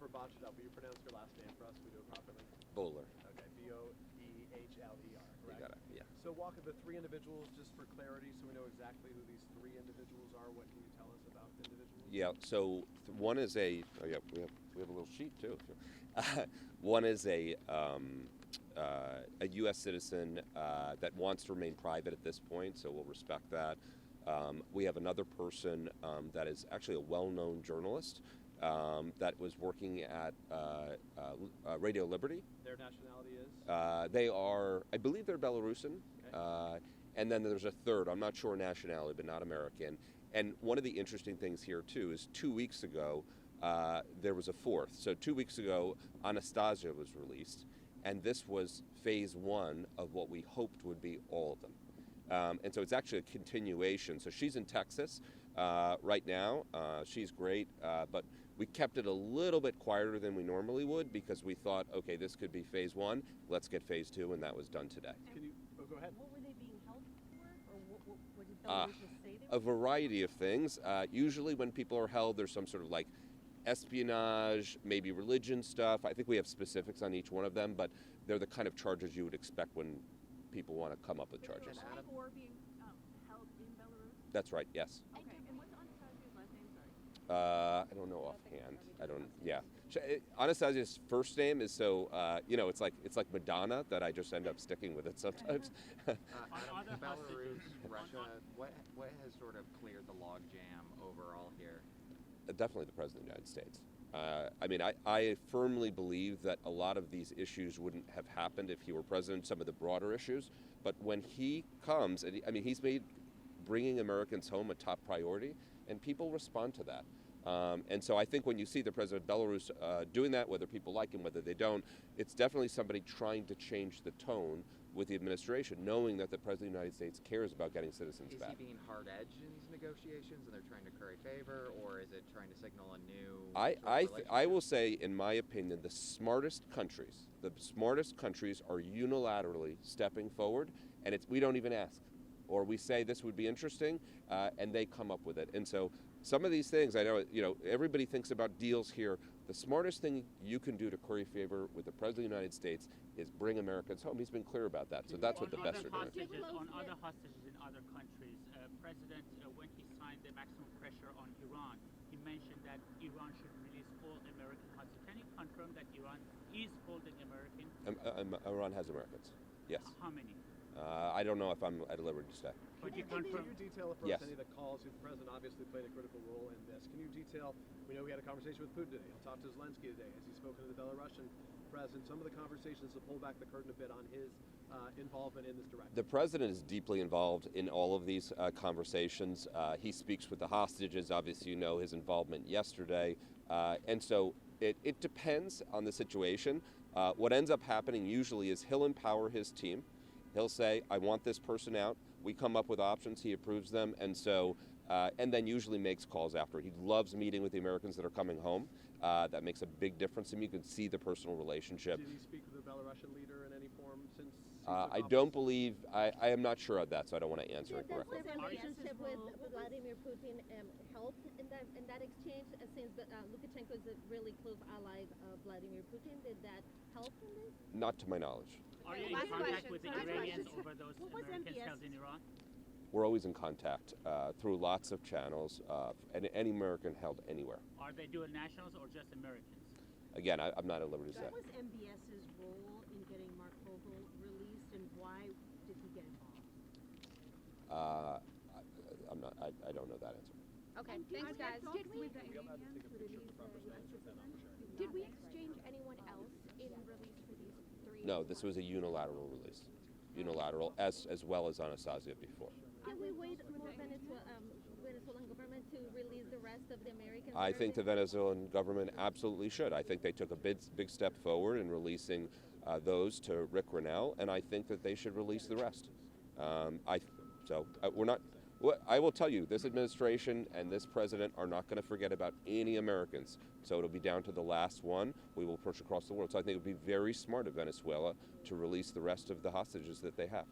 never botch it up. Will you pronounce your last name for us? We do it properly. Boehler. Okay, Boehler, You correct? got it, yeah. So walk the three individuals, just for clarity, so we know exactly who these three individuals are. What can you tell us about the individuals? Yeah, so one is we have a little sheet too. One is a U.S. citizen that wants to remain private at this point, so we'll respect that. We have another person that is actually a well-known journalist that was working at Radio Liberty. Their nationality is? They are, I believe they're Belarusian. Okay. And then there's a third, I'm not sure nationality, but not American. And one of the interesting things here, too, is 2 weeks ago, there was a fourth. So 2 weeks ago, Anastasia was released, and this was phase one of what we hoped would be all of them. And so it's actually a continuation. So she's in Texas right now. She's great, but we kept it a little bit quieter than we normally would because we thought, okay, this could be phase one. Let's get phase two, and that was done today. Can you go ahead? What were they being held for, or what did Belarus say they were? A variety of things. Usually when people are held, there's some sort of like espionage, maybe religion stuff. I think we have specifics on each one of them, but they're the kind of charges you would expect when people want to come up with charges. Adam were being held in Belarus? That's right, yes. Okay, and what's Anastasia's last name, sorry? I don't know offhand. I don't, yeah. Anastasia's first name is so, it's like Madonna that I just end up sticking with it sometimes. Belarus, Russia, what has sort of cleared the logjam overall here? Definitely the President of the United States. I firmly believe that a lot of these issues wouldn't have happened if he were president, some of the broader issues. But when he comes, he's made bringing Americans home a top priority, and people respond to that. And so I think when you see the president of Belarus doing that, whether people like him, whether they don't, it's definitely somebody trying to change the tone with the administration, knowing that the president of the United States cares about getting citizens back. Is he being hard-edged in these negotiations, and they're trying to curry favor, or is it trying to signal a new? I will say, in my opinion, the smartest countries are unilaterally stepping forward, and we don't even ask, or we say this would be interesting, and they come up with it. And so some of these things, I know, everybody thinks about deals here. The smartest thing you can do to curry favor with the President of the United States is bring Americans home. He's been clear about that, so that's what the best are doing. On other hostages in other countries, President, when he signed the maximum pressure on Iran, he mentioned that Iran should release all American hostages. Can you confirm that Iran is holding American? Iran has Americans, yes. How many? I don't know if I'm at liberty to say. But you Can confirm? you detail for Yes. us any of the calls? The president obviously played a critical role in this. Can you detail? We know we had a conversation with Putin today. He'll talk to Zelensky today. Has he spoken to the Belarusian president? Some of the conversations to pull back the curtain a bit on his involvement in this direction. The president is deeply involved in all of these conversations. He speaks with the hostages. Obviously, his involvement yesterday. And so it depends on the situation. What ends up happening usually is he'll empower his team. He'll say, I want this person out. We come up with options. He approves them. And so, and then usually makes calls after. He loves meeting with the Americans that are coming home. That makes a big difference to him. You can see the personal relationship. Did he speak with the Belarusian leader in any form since? I don't believe, I am not sure of that, so I don't want to answer it correctly. Does the relationship with Vladimir Putin help in that exchange, since Lukashenko is a really close ally of Vladimir Putin? Did that help in this? Not to my knowledge. Are you in Last contact question. with the Last Iranians question. over those What was Americans MBS? held in Iran? We're always in contact through lots of channels, and any American held anywhere. Are they dual nationals or just Americans? Again, I'm not at liberty to say. What was MBS's role in getting Mark Vogel released, and why did he get involved? I don't know that answer. Okay, thanks guys. Did we exchange anyone else in release for these three? No, this was a unilateral release. Unilateral, as well as Anastasia before. Can we wait for Venezuelan government to release the rest of the Americans? I think the Venezuelan government absolutely should. I think they took a big step forward in releasing those to Rick Grinnell, and I think that they should release the rest. We're not. I will tell you, this administration and this president are not going to forget about any Americans. So it'll be down to the last one. We will push across the world. So I think it would be very smart of Venezuela to release the rest of the hostages that they have.